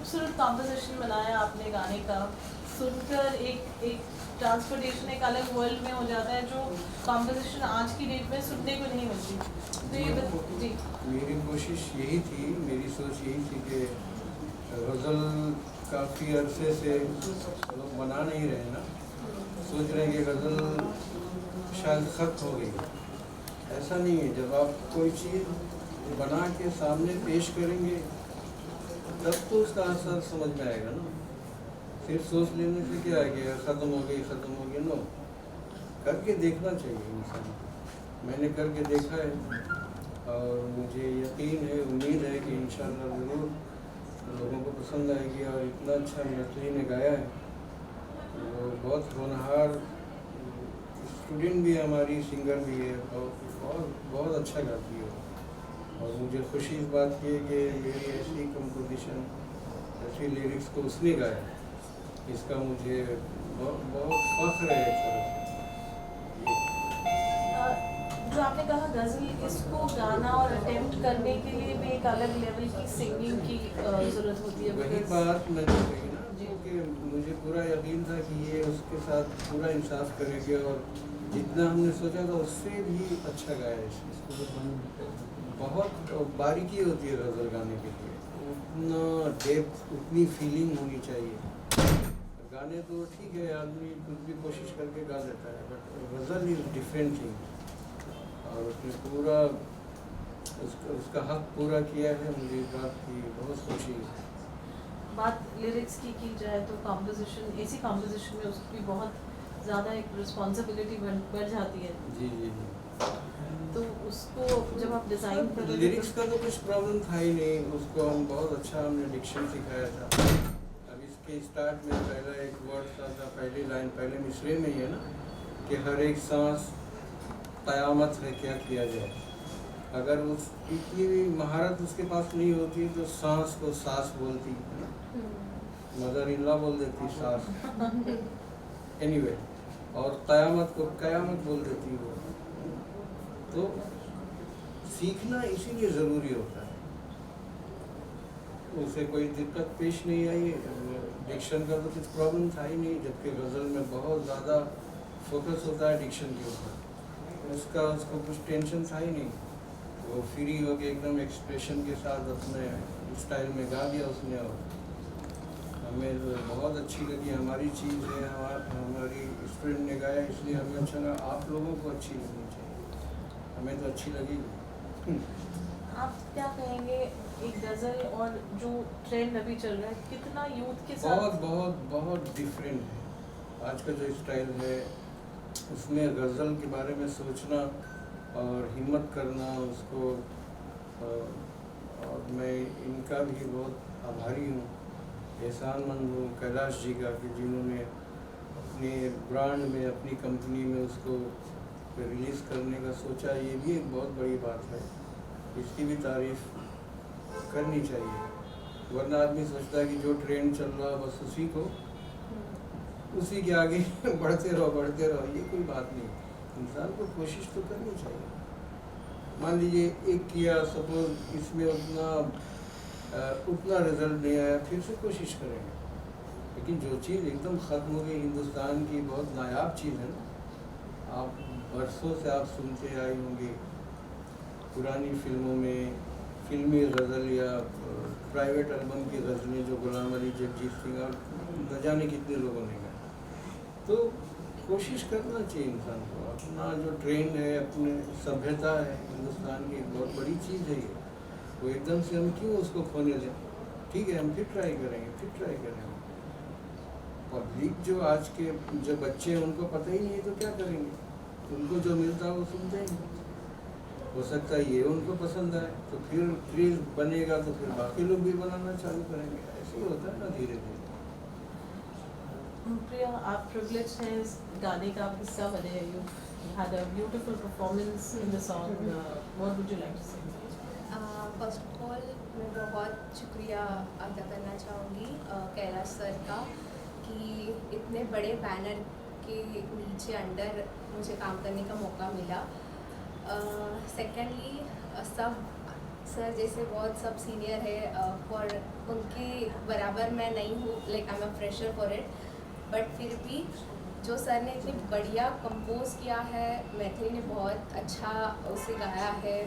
खूबसूरत कॉम्पोजिशन बनाया आपने गाने का, सुनकर एक एक ट्रांसपोर्टेशन एक अलग वर्ल्ड में हो जाता है जो कॉम्पोजिशन आज की डेट में सुनने को नहीं मिलती। तो ये जी मेरी कोशिश यही थी, मेरी सोच यही थी कि गज़ल काफ़ी अरसे से लोग बना नहीं रहे ना, सोच रहे हैं कि गज़ल शायद ख़त्म हो गई। ऐसा नहीं है, जब आप कोई चीज़ बना के सामने पेश करेंगे तब तो उसका असर समझ में आएगा ना। सिर्फ सोच लेने से क्या है कि ख़त्म हो गई, नो, करके देखना चाहिए इंसान। मैंने करके देखा है और मुझे यकीन है, उम्मीद है कि इंशाअल्लाह ज़रूर लोगों को पसंद आएगी। और इतना अच्छा नकली ने गाया है, वो बहुत होनहार स्टूडेंट भी है, हमारी सिंगर भी है, और बहुत बहुत अच्छा गाती है। और मुझे खुशी इस बात की है कि मेरी ऐसी कंपोजिशन, ऐसी लिरिक्स को उसने गाया, इसका मुझे बहुत फख्र है एक तरह से। जो आपने कहा गज़ल, इसको गाना और अटेम्प्ट करने के लिए भी एक अलग लेवल की सिंगिंग की ज़रूरत होती है। वही बात मैंने कही ना कि मुझे पूरा यकीन था कि ये उसके साथ पूरा इंसाफ करेंगे, और जितना हमने सोचा था उससे भी अच्छा गाया इसको। बहुत बारीकी होती है गज़ल गाने के लिए, उतना डेप्थ, उतनी फीलिंग होनी चाहिए। गाने तो ठीक है, आदमी कुछ भी कोशिश करके गा लेता है, but ghazal is different thing. और उसने पूरा उसका हक पूरा किया है, मुझे इस बात की बहुत खुशी है। बात लिरिक्स की जाए तो कॉम्पोजिशन, ऐसी कॉम्पोजिशन में उसकी बहुत ज़्यादा एक रिस्पॉन्सिबिलिटी बढ़ जाती है। जी जी जी। तो उसको जब आप डिज़ाइन कर रहे थे लिरिक्स का तो कुछ प्रॉब्लम था ही नहीं, उसको हम बहुत अच्छा, हमने डिक्शन सिखाया था। अब इसके स्टार्ट में पहला एक वर्ड था, पहली लाइन पहले मिसरे में ही है ना कि हर एक सांस क़यामत है, क्या किया जाए। अगर उस इतनी भी महारत उसके पास नहीं होती तो सांस को सास बोलती है ना, मदर इन लॉ बोल देती सास, एनीवे, और क़यामत को क़यामत बोल देती वो। तो सीखना इसीलिए ज़रूरी होता है। उसे कोई दिक्कत पेश नहीं आई, डिक्शन का तो कुछ प्रॉब्लम था ही नहीं, जबकि गज़ल में बहुत ज़्यादा फोकस होता है डिक्शन के ऊपर। उसको कुछ टेंशन था ही नहीं, वो फ्री हो के एकदम एक्सप्रेशन के साथ अपने स्टाइल में गा दिया उसने। और हमें तो बहुत अच्छी लगी, हमारी चीज़ है, हमारी स्टूडेंट ने गाया इसलिए हमें अच्छा लगा। आप लोगों को अच्छी लगनी चाहिए, हमें तो अच्छी लगेगी। आप क्या कहेंगे, एक गज़ल और जो ट्रेंड अभी चल रहा है, कितना यूथ के साथ बहुत बहुत बहुत डिफरेंट है आज का जो स्टाइल है, उसमें गज़ल के बारे में सोचना और हिम्मत करना उसको। और मैं इनका भी बहुत आभारी हूँ, एहसानमंद हूँ कैलाश जी का, कि जिन्होंने अपने ब्रांड में, अपनी कंपनी में उसको रिलीज़ करने का सोचा। ये भी एक बहुत बड़ी बात है, इसकी भी तारीफ़ करनी चाहिए। वरना आदमी सोचता है कि जो ट्रेंड चल रहा है बस उसी के आगे बढ़ते रहो, ये कोई बात नहीं। इंसान को कोशिश तो करनी चाहिए। मान लीजिए एक किया, सपोज इसमें उतना रिजल्ट नहीं आया, फिर से कोशिश करेंगे। लेकिन जो चीज़ एकदम ख़त्म हो गई, हिंदुस्तान की बहुत नायाब चीज़ है ना, आप बरसों से आप सुनते आए होंगे पुरानी फिल्मों में, फिल्मी गज़ल या प्राइवेट एल्बम की गज़लें जो गुलाम अली, जगजीत सिंह और न जाने कितने लोगों ने गाए। तो कोशिश करना चाहिए इंसान को, अपना जो ट्रेंड है, अपने सभ्यता है हिंदुस्तान की, बहुत बड़ी चीज़ है ये, वो एकदम से हम क्यों उसको खोने दें। ठीक है, हम फिर ट्राई करेंगे। पब्लिक जो आज के जो बच्चे हैं उनको पता ही नहीं है तो क्या करेंगे, उनको जो मिलता है वो सुनते हैं। हो सकता है ये उनको पसंद आए, तो फिर क्रेज़ बनेगा, तो फिर बाकी लोग भी बनाना चालू करेंगे। ऐसे ही होता है ना, धीरे धीरे। प्रिया, आप प्रिविलेज हैं इस गाने का आप हिस्सा बने हैं। You had a beautiful performance in the song, what would you like to say? First of all मैं बहुत शुक्रिया अदा करना चाहूँगी कैलाश सर का, कि इतने बड़े बैनर के नीचे अंडर मुझे काम करने का मौका मिला। सेकेंडली सब सर जैसे बहुत सब सीनियर है फॉर उनके बराबर मैं नहीं हूँ, like I am a fresher for it, but फिर भी जो सर ने इतनी बढ़िया कंपोज किया है, मैथिली ने बहुत अच्छा उसे गाया है,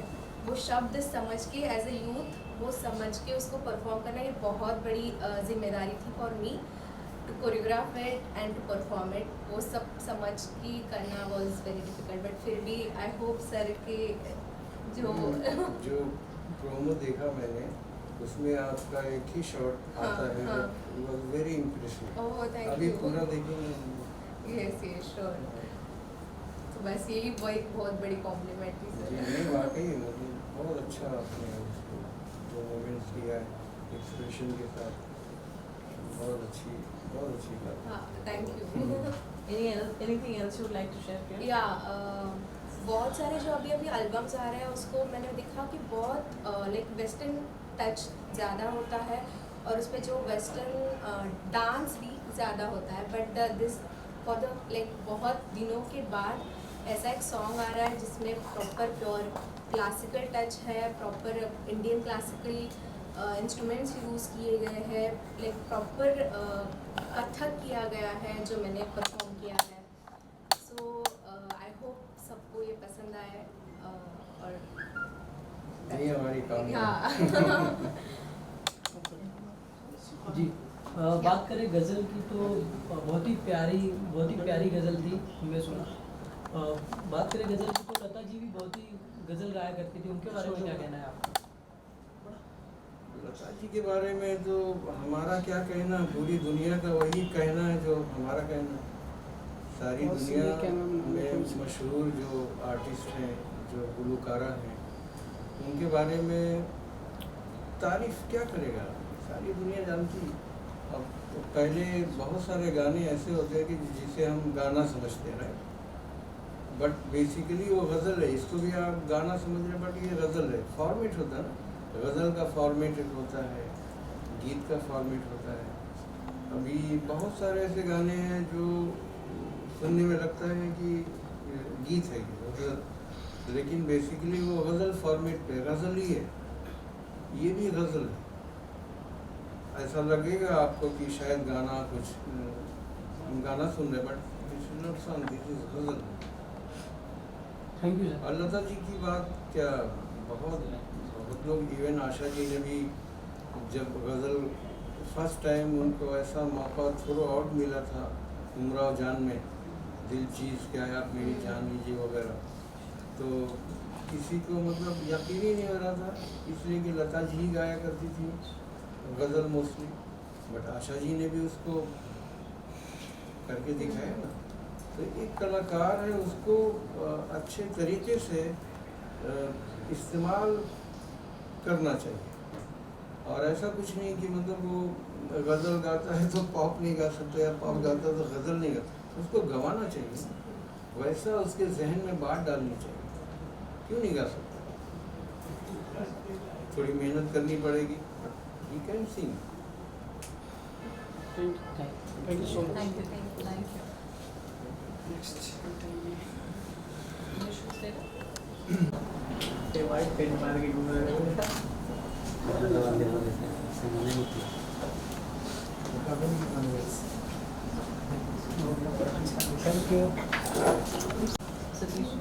वो शब्द समझ के एज ए यूथ वो समझ के उसको परफॉर्म करना ये बहुत बड़ी जिम्मेदारी थी for me to choreograph it and to perform it. वो सब समझ के करना वॉज वेरी डिफिकल्ट, बट फिर भी आई होप सर के जो प्रोमो देखा मैंने उसमें आपका एक ही शॉट आता है, was very impressive. Oh thank अभी यू। पूरा देखेंगे। Yes sure. तो बस यही वो एक बहुत बड़ी कॉम्प्लीमेंट थी जी सर। नहीं, वाकई मतलब बहुत अच्छा आपने उसको जो मोमेंट्स किया है एक्सप्रेशन के साथ, बहुत अच्छी बात। हाँ thank you. Anything else you would like to share here? या बहुत सारे जो अभी अभी एल्बम्स आ रहे हैं उसको मैंने देखा कि बहुत लाइक वेस्टर्न टच ज़्यादा होता है और उस पर जो वेस्टर्न डांस भी ज़्यादा होता है, but this for the like बहुत दिनों के बाद ऐसा एक सॉन्ग आ रहा है जिसमें प्रॉपर प्योर क्लासिकल टच है, proper Indian classical instruments use किए गए हैं, लाइक प्रॉपर कथक किया गया है जो मैंने परफॉर्म किया है। सो आई होप सबको ये पसंद आए और यही हमारी कामना है। हाँ। जी बात करें गज़ल की तो बहुत ही प्यारी गज़ल थी, हमने सुना। बात करें गज़ल की तो लता जी भी बहुत ही गज़ल गाया करती थी, उनके बारे में क्या कहना है आपका? लता जी के बारे में तो हमारा क्या कहना, पूरी दुनिया का वही कहना है जो हमारा कहना है। सारी दुनिया में मशहूर जो आर्टिस्ट हैं, जो गुलकारा हैं, उनके बारे में तारीफ क्या करेगा, सारी दुनिया जानती। अब तो पहले बहुत सारे गाने ऐसे होते हैं कि जिसे हम गाना समझते हैं, बट बेसिकली वो गज़ल है, इसको भी आप गाना समझ रहे हैं बट ये गज़ल है। फॉर्मेट होता है ना, गज़ल का फॉर्मेट एक होता है, गीत का फॉर्मेट होता है। अभी बहुत सारे ऐसे गाने हैं जो सुनने में लगता है कि गीत है गज़ल, लेकिन बेसिकली वो गज़ल फॉर्मेट पे गज़ल ही है, ये भी गज़ल है। ऐसा लगेगा आपको कि शायद गाना कुछ हम गाना सुन रहे, but this is not song, this is ghazal. Thank you sir. और लता जी की बात क्या, बहुत लोग, इवन आशा जी ने भी जब गज़ल फर्स्ट टाइम उनको ऐसा मौका थ्रू आउट मिला था उमराव जान में, दिल चीज़ क्या है आप मेरी जान लीजिए वगैरह, तो किसी को मतलब यकीन ही नहीं हो रहा था, इसलिए कि लता जी ही गाया करती थी गज़ल मोस्टली, बट आशा जी ने भी उसको करके दिखाया ना। तो एक कलाकार है, उसको अच्छे तरीके से इस्तेमाल करना चाहिए। और ऐसा कुछ नहीं कि मतलब वो गज़ल गाता है तो पॉप नहीं गा सकता, या पॉप गाता है तो गज़ल नहीं गाता, उसको गवाना चाहिए, वैसा उसके जहन में बात डालनी चाहिए। क्यों नहीं गा सकता? थोड़ी मेहनत करनी पड़ेगी, he can sing. Thank you so much. Thank you. You should say that. Thank you. Satish.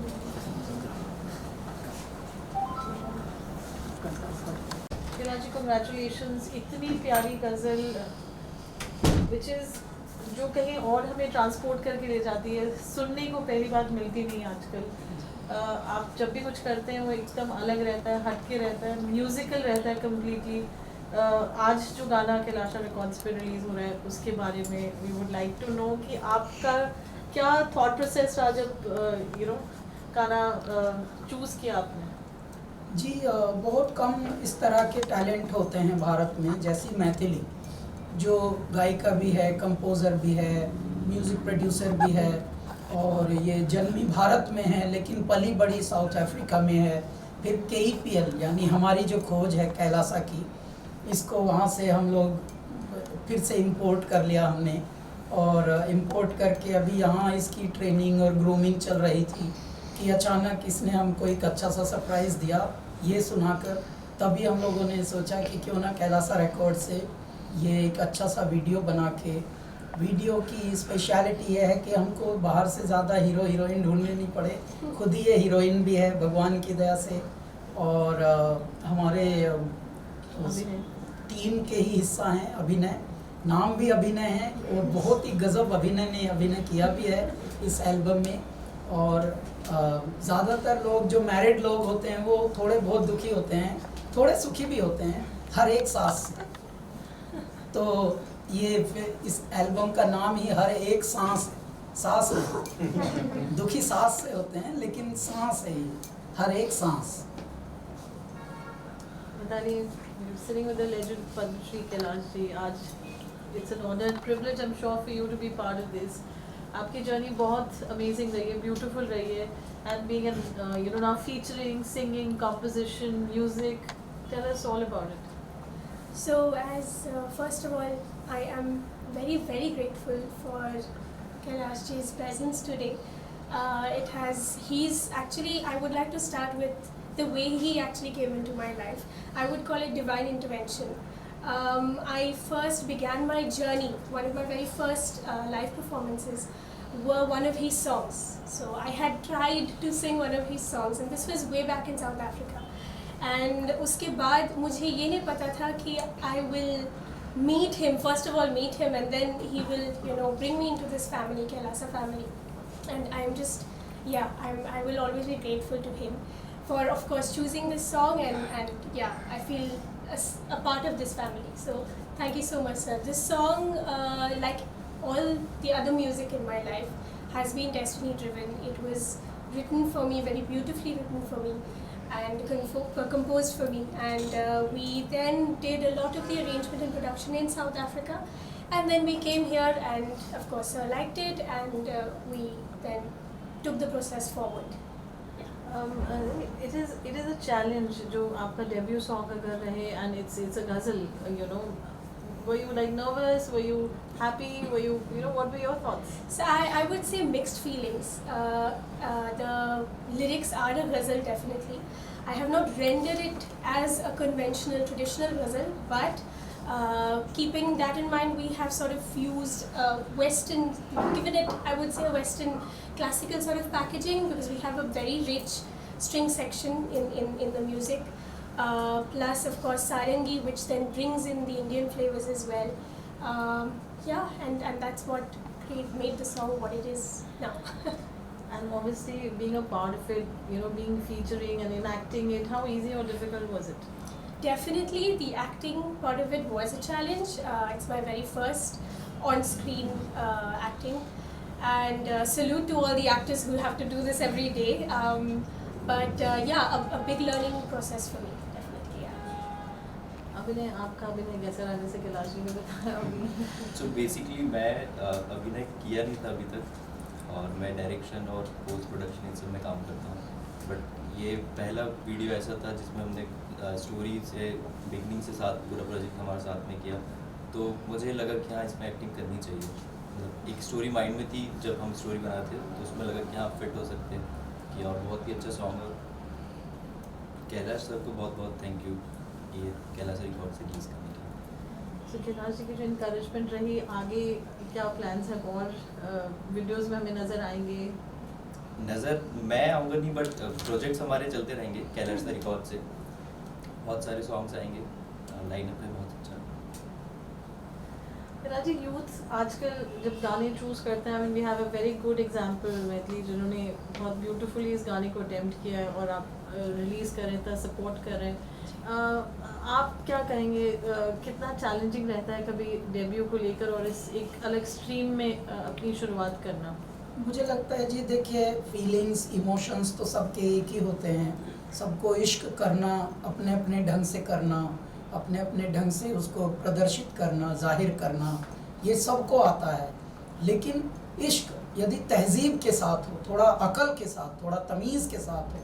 Ji congratulations, इतनी प्यारी गज़ल which is जो कहीं और हमें ट्रांसपोर्ट करके ले जाती है, सुनने को पहली बात मिलती नहीं आजकल। आप जब भी कुछ करते हैं वो एकदम अलग रहता है, हटके रहता है, म्यूज़िकल रहता है कम्प्लीटली। आज जो गाना कैलाश रिकॉर्ड्स पे रिलीज़ हो रहा है उसके बारे में we would like to know कि आपका क्या थॉट प्रोसेस रहा जब गाना चूज़ किया आपने? जी बहुत कम इस तरह के टैलेंट होते हैं भारत में, जैसी मैथिली जो गायिका भी है, कंपोज़र भी है, म्यूज़िक प्रोड्यूसर भी है, और ये जन्मी भारत में है लेकिन पली बड़ी साउथ अफ्रीका में है। फिर KEPL यानी हमारी जो खोज है कैलासा की, इसको वहाँ से हम लोग फिर से इंपोर्ट कर लिया हमने, और इंपोर्ट करके अभी यहाँ इसकी ट्रेनिंग और ग्रूमिंग चल रही थी कि अचानक इसने हमको एक अच्छा सा सरप्राइज़ दिया ये सुनाकर तभी हम लोगों ने सोचा कि क्यों ना कैलासा रिकॉर्ड से ये एक अच्छा सा वीडियो बना के, वीडियो की स्पेशलिटी ये है कि हमको बाहर से ज़्यादा हीरो हीरोइन ढूंढने नहीं पड़े, खुद ही ये हीरोइन भी है भगवान की दया से, और हमारे उस टीम के ही हिस्सा हैं, अभिनय, नाम भी अभिनय है और बहुत ही गजब अभिनय ने अभिनय किया भी है इस एल्बम में। और ज़्यादातर लोग जो मैरिड लोग होते हैं वो थोड़े बहुत दुखी होते हैं, थोड़े सुखी भी होते हैं हर एक सांस से। तो ये फिर इस एल्बम का नाम ही हर एक सांस है, सांस है। दुखी सांस से होते हैं लेकिन सांस है, ही हर एक सांस। Mitali, sitting with the legend Padma Shri Kailash ji, आज it's an honor and privilege I'm sure for you to be part of this. आपकी जर्नी बहुत अमेजिंग रही है, ब्यूटीफुल रही है, and being an you know now featuring, singing, composition, music, tell us all about it. So as first of all, I am very grateful for Kailash ji's presence today. He's actually, I would like to start with the way he actually came into my life. I would call it divine intervention. I first began my journey, one of my very first live performances were one of his songs. So I had tried to sing one of his songs and this was way back in South Africa. And उसके बाद मुझे ये नहीं पता था कि I will meet him, first of all meet him, and then he will, you know, bring me into this family, Kailasa family. And I'm just, yeah, I will always be grateful to him for, of course, choosing this song, and yeah, I feel a part of this family. So thank you so much, sir. This song, like all the other music in my life, has been destiny driven. It was written for me, very beautifully written for me, and composed for me. And we then did a lot of the arrangement and production in South Africa, and then we came here, and of course sir liked it, and we then took the process forward. It is a challenge जो आपका debut song अगर रहे, and it's a ghazal, you know. Were you like nervous? Were you happy? Were you know, what were your thoughts? So I would say mixed feelings. The lyrics are a ghazal, definitely. I have not rendered it as a conventional, traditional ghazal, but keeping that in mind, we have sort of fused Western, given it, I would say, a Western classical sort of packaging, because we have a very rich string section in the music. Plus, of course, sarangi, which then brings in the Indian flavors as well. Yeah, and that's what made the song what it is now. And obviously, being a part of it, you know, being featuring and enacting it, how easy or difficult was it? Definitely, the acting part of it was a challenge. It's my very first on-screen acting, and salute to all the actors who have to do this every day. But yeah, a big learning process for me, definitely. Yeah. अभिनय, आपका अभिनय कैसा रहा, जैसे कैलाश जी ने बताया अभी? So basically मैं अभिनय किया नहीं था अभी तक, और मैं डायरेक्शन और पोस्ट प्रोडक्शन इन सब में काम करता हूँ. बट ये पहला वीडियो ऐसा था जिसमें हमने स्टोरी से बिगनिंग से साथ पूरा प्रोजेक्ट हमारे साथ में किया, तो मुझे लगा कि हाँ इसमें एक्टिंग करनी चाहिए. मतलब एक स्टोरी माइंड में थी जब हम स्टोरी बनाए थे, तो उसमें लगा कि हाँ फिट हो सकते हैं कि, और बहुत ही अच्छा सॉन्ग है. कैलाश सर को बहुत बहुत थैंक यू ये कैलाश रिकॉर्ड से रिलीज़ करने के लिए. So कैलाश जी की जो इनकरेजमेंट रही, आगे क्या प्लान्स हैं, और वीडियोस में हमें नज़र आएंगे? नज़र मैं आऊँगा नहीं, बट प्रोजेक्ट्स हमारे चलते रहेंगे कैलाश रिकॉर्ड से. बहुत सारे सॉन्ग्स आएंगे, लाइनअप है बहुत अच्छा. कैलाश जी, यूथ आजकल जब गाने चूज़ करते हैं, we have a very good example Maithili, जिन्होंने बहुत ब्यूटीफुली इस गाने को अटेम्प्ट किया है, और आप रिलीज़ कर रहे थे, सपोर्ट कर रहे हैं. आप क्या कहेंगे, कितना चैलेंजिंग रहता है कभी डेब्यू को लेकर और इस एक अलग स्ट्रीम में अपनी शुरुआत करना? मुझे लगता है जी, देखिए, फीलिंग्स, इमोशंस तो सबके एक ही होते हैं. सबको इश्क करना, अपने अपने ढंग से करना, अपने अपने ढंग से उसको प्रदर्शित करना, जाहिर करना, ये सबको आता है. लेकिन इश्क यदि तहजीब के साथ हो, थोड़ा अकल के साथ, थोड़ा तमीज़ के साथ हो,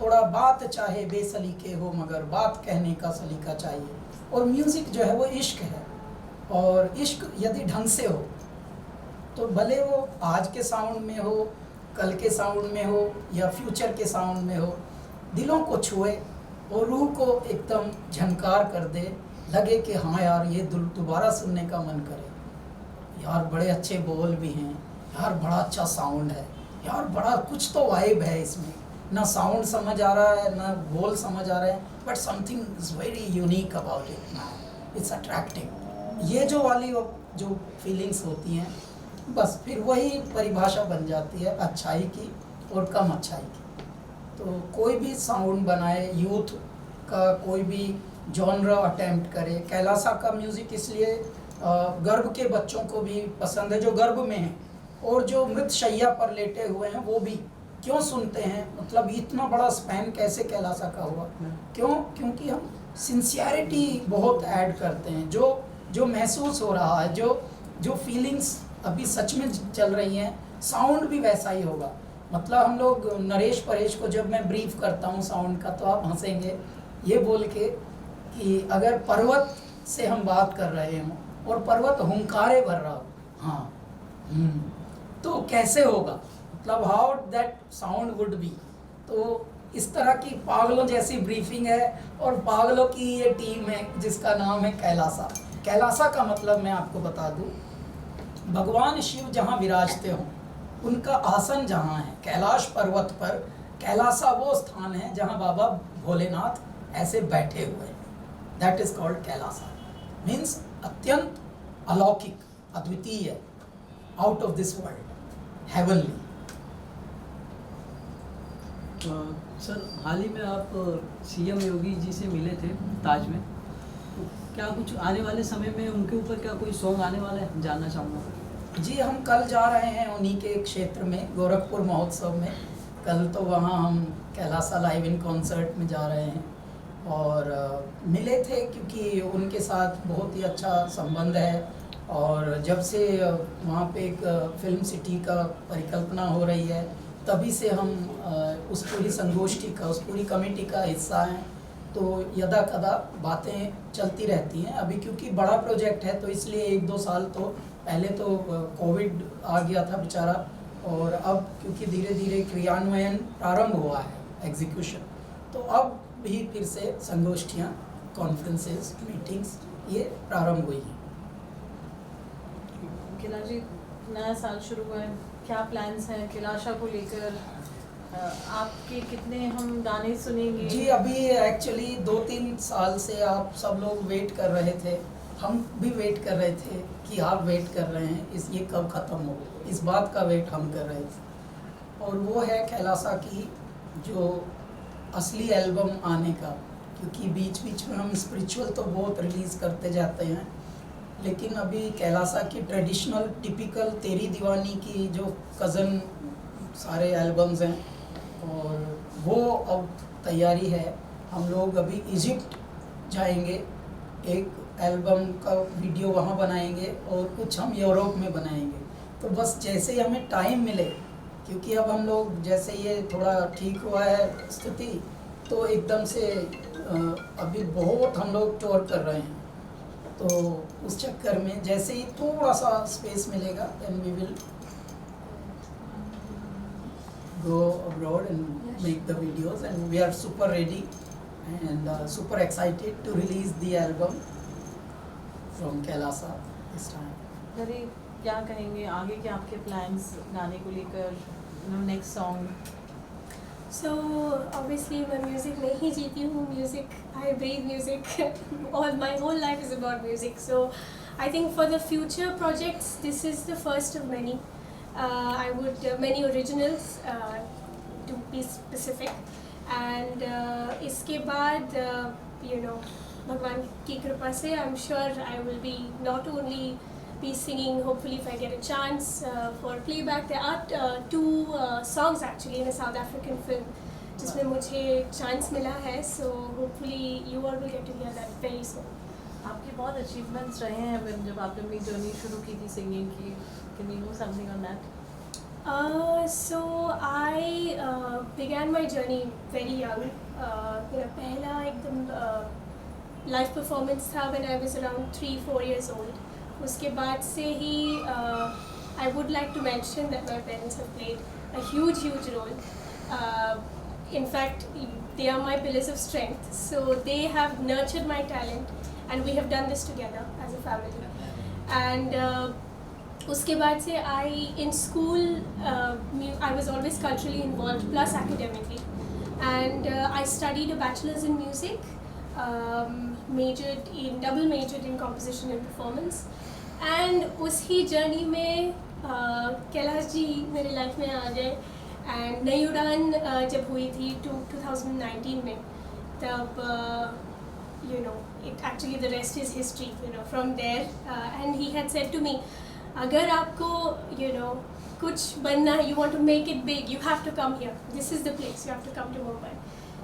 थोड़ा बात चाहे बेसलीके हो मगर बात कहने का सलीका चाहिए. और म्यूज़िक जो है वो इश्क है, और इश्क यदि ढंग से हो तो भले वो आज के साउंड में हो, कल के साउंड में हो, या फ्यूचर के साउंड में हो, दिलों को छुए वो रूह को एकदम झनकार कर दे, लगे कि हाँ यार ये दोबारा सुनने का मन करे। यार बड़े अच्छे बोल भी हैं, यार बड़ा अच्छा साउंड है, यार बड़ा कुछ तो वाइब है इसमें, ना साउंड समझ आ रहा है ना बोल समझ आ रहे हैं, but something is very unique about it ना, इट्स अट्रैक्टिव। ये जो वाली जो फीलिंग्स होती हैं, बस फिर वही परिभाषा बन जाती है अच्छाई की और कम अच्छाई की। तो कोई भी साउंड बनाए, यूथ का कोई भी जॉनर अटेम्प्ट करे। कैलासा का म्यूज़िक इसलिए गर्भ के बच्चों को भी पसंद है जो गर्भ में हैं, और जो मृत शैया पर लेटे हुए हैं वो भी क्यों सुनते हैं। मतलब इतना बड़ा स्पैन कैसे कैलासा का हुआ, क्यों? क्योंकि हम सिंसियरिटी बहुत ऐड करते हैं। जो महसूस हो रहा है, जो फीलिंग्स अभी सच में चल रही हैं, साउंड भी वैसा ही होगा। मतलब हम लोग नरेश परेश को जब मैं ब्रीफ करता हूँ साउंड का, तो आप हंसेंगे ये बोल के कि अगर पर्वत से हम बात कर रहे हों और पर्वत हुंकारे भर रहा हो, हाँ तो कैसे होगा, मतलब how that sound would be. तो इस तरह की पागलों जैसी ब्रीफिंग है, और पागलों की ये टीम है जिसका नाम है कैलासा। कैलासा का मतलब मैं आपको बता दूं, भगवान शिव जहाँ विराजते हों, उनका आसन जहाँ है कैलाश पर्वत पर, कैलासा वो स्थान है जहाँ बाबा भोलेनाथ ऐसे बैठे हुए हैं। That is called Kailasa, means अत्यंत अलौकिक, अद्वितीय, out of this world, heavenly. Sir हाल ही में आप सीएम योगी जी से मिले थे ताज में, तो क्या कुछ आने वाले समय में उनके ऊपर क्या कोई सॉन्ग आने वाला है, जानना चाहूँगा। जी हम कल जा रहे हैं उन्हीं के क्षेत्र में, गोरखपुर महोत्सव में। कल तो वहाँ हम कैलासा लाइव इन कॉन्सर्ट में जा रहे हैं, और मिले थे क्योंकि उनके साथ बहुत ही अच्छा संबंध है। और जब से वहाँ पे एक फिल्म सिटी का परिकल्पना हो रही है, तभी से हम उस पूरी संगोष्ठी का, उस पूरी कमेटी का हिस्सा हैं। तो यदा कदा बातें चलती रहती हैं। अभी क्योंकि बड़ा प्रोजेक्ट है तो इसलिए 1-2 साल तो पहले तो कोविड आ गया था बेचारा, और अब क्योंकि धीरे धीरे क्रियान्वयन प्रारंभ हुआ है, एग्जीक्यूशन, तो अब भी फिर से संगोष्ठियाँ, कॉन्फ्रेंसेस, मीटिंग्स ये प्रारंभ हुई हैं। किला जी, नया साल शुरू हुआ है, क्या प्लान्स हैं कैलाशा को लेकर? आपके कितने हम गाने सुनेंगे? जी अभी एक्चुअली 2-3 साल से आप सब लोग वेट कर रहे थे, हम भी वेट कर रहे थे कि आप वेट कर रहे हैं ये कब ख़त्म हो, इस बात का वेट हम कर रहे थे। और वो है कैलासा की जो असली एल्बम आने का, क्योंकि बीच बीच में हम स्पिरिचुअल तो बहुत रिलीज़ करते जाते हैं, लेकिन अभी कैलासा की ट्रेडिशनल टिपिकल तेरी दीवानी की जो कज़न सारे एल्बम्स हैं, और वो अब तैयारी है। हम लोग अभी इजिप्ट जाएंगे, एक एल्बम का वीडियो वहाँ बनाएंगे, और कुछ हम यूरोप में बनाएंगे। तो बस जैसे ही हमें टाइम मिले, क्योंकि अब हम लोग जैसे ये थोड़ा ठीक हुआ है स्थिति, तो एकदम से अभी बहुत हम लोग टूर कर रहे हैं। तो उस चक्कर में जैसे ही थोड़ा सा स्पेस मिलेगा, then we will go abroad and make the videos, and we are super ready and super excited to release the album from Kailasa this time. अरे क्या कहेंगे आगे के आपके प्लान्स गाने को लेकर, नेक्स्ट सॉन्ग? So obviously मैं म्यूज़िक में ही जीती हूँ, music, I breathe music, all my whole life is about music. So I think for the future projects, this is the first of many. I would many originals to be specific, and इसके बाद भगवान की कृपा से I'm sure I will be not only be singing, hopefully if I get a chance for playback. There are 2 songs actually in a South African film जिसमें मुझे chance मिला है, so hopefully you all will get to hear that very soon. आपके बहुत achievements रहे हैं when जब आपने अपनी जर्नी शुरू की थी सिंगिंग की, can you know something on that? So I began my journey very young. मेरा पहला एकदम live performance था when I was around 3-4 years old. उसके बाद से ही I would like to mention that my parents have played a huge role. In fact, they are my pillars of strength. So they have nurtured my talent, and we have done this together as a family. And उसके बाद से in school I was always culturally involved plus academically, and I studied a bachelor's in music, double majored in composition and performance, and उसी journey में कैलाश जी मेरी life में आ गए, and नई उड़ान जब हुई थी 2019 में, तब the rest is history, from there, and he had said to me, अगर आपको कुछ बनना है, you want to make it big, you have to come here, this is the place, you have to come to Mumbai.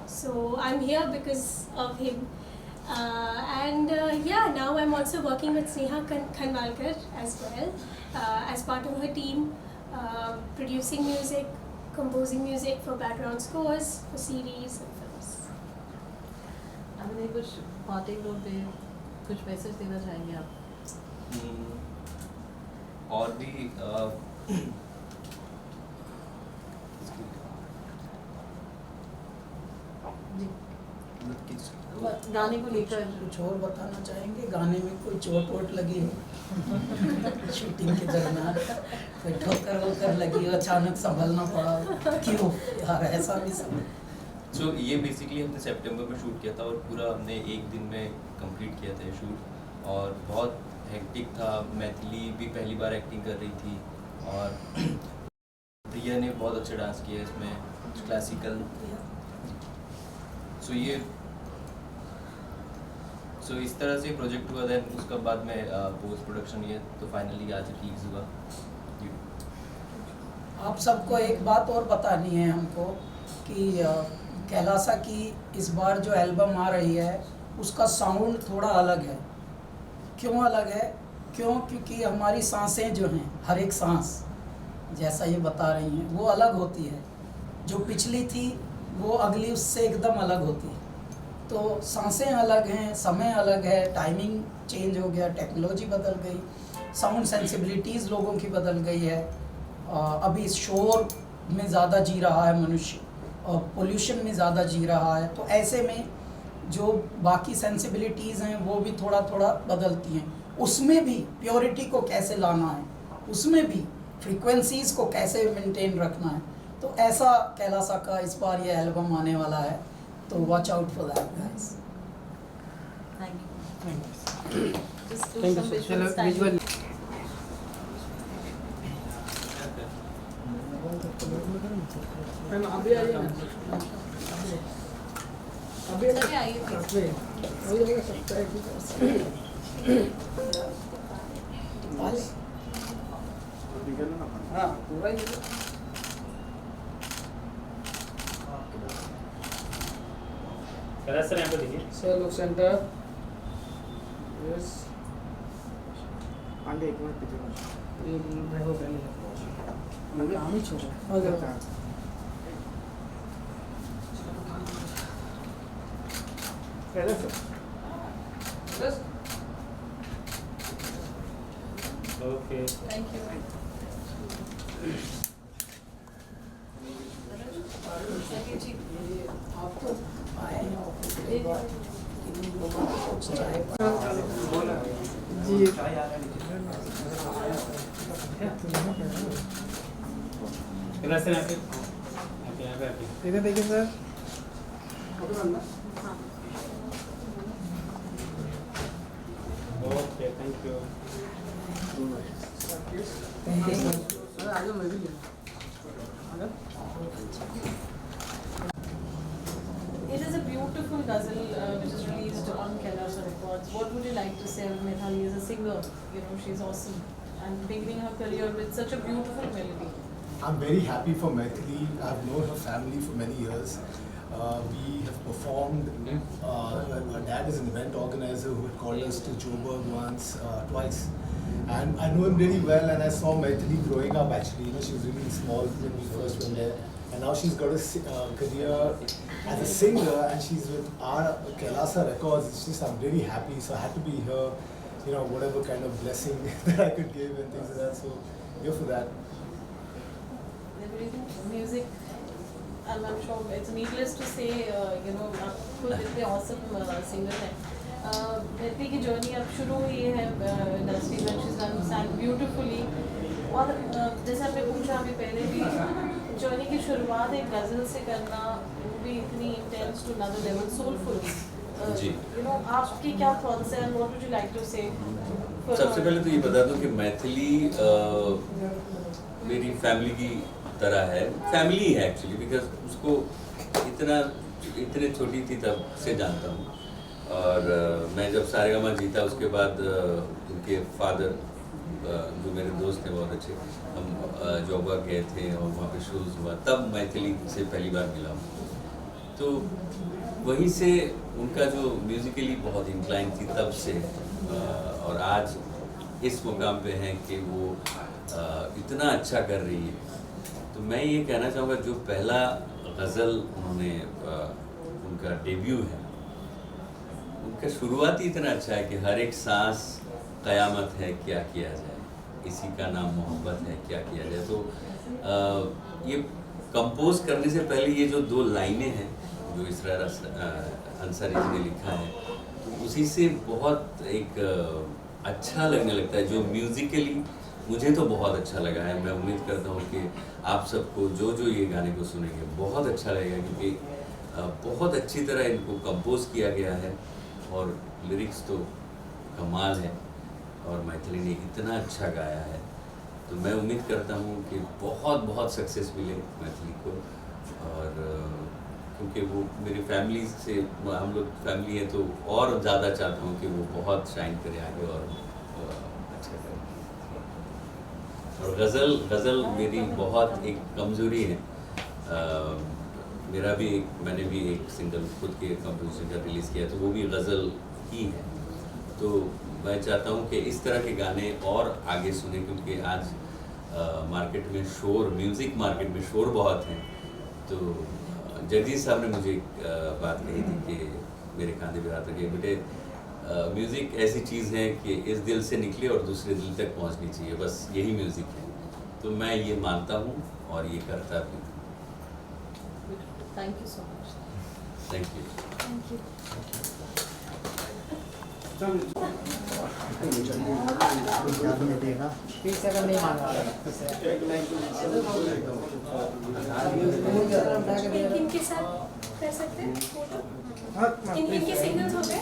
So I'm here because of him, and now I'm also working with Sneha Khanwalkar as well, as part of her team, producing music, composing music for background scores, for series and films. आपने कुछ parting note पे कुछ message देना चाहेंगे आप? और भी गाने को लेकर कुछ और बताना चाहेंगे? गाने में कोई चोट वोट लगी हो शूटिंग के दरमियान, कोई ठोकर वोकर लगी हो, अचानक संभलना पड़ा, क्यों यार ऐसा भी सब? जो ये बेसिकली हमने सितंबर में शूट किया था और पूरा हमने एक दिन में कंप्लीट किया था ये शूट, और बहुत हेक्टिक था। मैथिली भी पहली बार एक्टिंग कर रही थी, और प्रिया ने बहुत अच्छा डांस किया इसमें, क्लासिकल। सो इस तरह से प्रोजेक्ट हुआ। देन उसका बाद में पोस्ट प्रोडक्शन ये तो फाइनली आज रिलीज हुआ। आप सबको एक बात और बतानी है हमको कि कैलासा की इस बार जो एल्बम आ रही है उसका साउंड थोड़ा अलग है। क्यों अलग है? क्योंकि हमारी सांसें जो हैं, हर एक सांस जैसा ये बता रही हैं वो अलग होती है। जो पिछली थी वो अगली उससे एकदम अलग होती है। तो सांसें अलग हैं, समय अलग है, टाइमिंग चेंज हो गया, टेक्नोलॉजी बदल गई, साउंड सेंसिबिलिटीज़ लोगों की बदल गई है। अभी शोर में ज़्यादा जी रहा है मनुष्य, और पोल्यूशन में ज़्यादा जी रहा है। तो ऐसे में जो बाकी सेंसिबिलिटीज़ हैं वो भी थोड़ा थोड़ा बदलती हैं। उसमें भी प्योरिटी को कैसे लाना है, उसमें भी फ्रीक्वेंसीज़ को कैसे मेंटेन रखना है। तो ऐसा कैलासा का इस बार ये एल्बम आने वाला है, तो watch out for that guys. Thank you. Just do some visual styling. अभी आइए ना, चलिए आइए please. हो जाएगा सकता है हाँ पूरा ही सर यहाँ पे देखिए। Sir look centre. यस आगे एक मिनट पीछे मैं हो पहले काम ही छोड़ा अगर पहले सर बस ओके Thank you. चलिए जी। आप तो आए हैं ऑफिस के बाद, इन लोगों को कुछ चाय जी कितना सर यहाँ पे आके इधर देखिए sir. Okay thank you. Sir आगे मैं भी It is a beautiful ghazal which is released on Kailasa Records. What would you like to say of Mithali as a singer? She's awesome and beginning her career with such a beautiful melody. I'm very happy for Maithili. I've known her family for many years. We have performed. Her dad is an event organizer who had called us to Joburg once, twice. And I know him really well, and I saw Maithili growing up actually. She was really small when we first went there. And now she's got a career as a singer, and she's with our Kailasa Records. It's just, I'm really happy. So I had to be here, whatever kind of blessing that I could give and things like that. So here for that. Music I'm sure it's needless to say, you know, आप खुद इतने awesome singer हैं. मैथिली की journey अब शुरू हुई है industry में. She's done sang beautifully. और जैसे आपने पूछा अभी पहले भी, जर्नी की शुरुआत एक गज़ल से करना, वो भी इतनी intense to another level, soulful. Ji. You know, आपकी क्या thoughts हैं? What would you like to say? सबसे पहले तो ये बता दूं कि मैथिली मेरी फैमिली की तरह है. फैमिली है एक्चुअली, बिकॉज उसको इतने छोटी थी तब से जानता हूँ. और मैं जब सारेगामा जीता उसके बाद उनके फादर जो मेरे दोस्त थे बहुत अच्छे, हम जोबा गए थे और वहाँ पे शोज़ हुआ, तब मैथिली से पहली बार मिला हूँ. तो वहीं से उनका जो म्यूज़िकली बहुत इंक्लाइन थी तब से, और आज इस मुकाम पे हैं कि वो इतना अच्छा कर रही है. तो मैं ये कहना चाहूँगा, जो पहला गज़ल उन्होंने उनका डेब्यू है, उनका शुरुआत ही इतना अच्छा है कि हर एक सांस क़यामत है क्या किया जाए, इसी का नाम मोहब्बत है क्या किया जाए. तो ये कंपोज करने से पहले ये जो 2 लाइनें हैं जो इसरार अंसारी जी ने लिखा है, तो उसी से बहुत एक अच्छा लगने लगता है. जो म्यूज़िकली मुझे तो बहुत अच्छा लगा है. मैं उम्मीद करता हूँ कि आप सबको जो ये गाने को सुनेंगे बहुत अच्छा लगेगा, क्योंकि बहुत अच्छी तरह इनको कंपोज किया गया है और लिरिक्स तो कमाल है, और मैथिली ने इतना अच्छा गाया है. तो मैं उम्मीद करता हूँ कि बहुत सक्सेस मिले मैथिली को. और क्योंकि वो मेरी फैमिली से, हम लोग फैमिली है, तो और ज़्यादा चाहता हूँ कि वो बहुत शाइन करे आगे और अच्छा करे. और गज़ल मेरी बहुत एक कमज़ोरी है. मैंने भी एक सिंगल खुद के कंपोजिशन का रिलीज़ किया, तो वो भी गज़ल ही है. तो मैं चाहता हूँ कि इस तरह के गाने और आगे सुने, क्योंकि आज मार्केट में म्यूज़िक मार्केट में शोर बहुत है. तो जगदीश साहब ने मुझे एक बात कही थी कि मेरे कांधे पे हाथ रखे, बेटे म्यूज़िक ऐसी चीज़ है कि इस दिल से निकले और दूसरे दिल तक पहुंचनी चाहिए, बस यही म्यूज़िक है. तो मैं ये मानता हूँ और ये करता भी हूँ. Thank you so much. Thank you. Thank you. इनके साथ कर सकते हैं फोटो? इनके सिग्नल्स हो गए?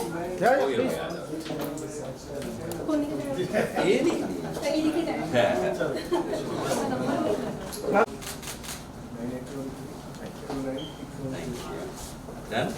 कौन ये नहीं कहीं दिखी जाए? Done?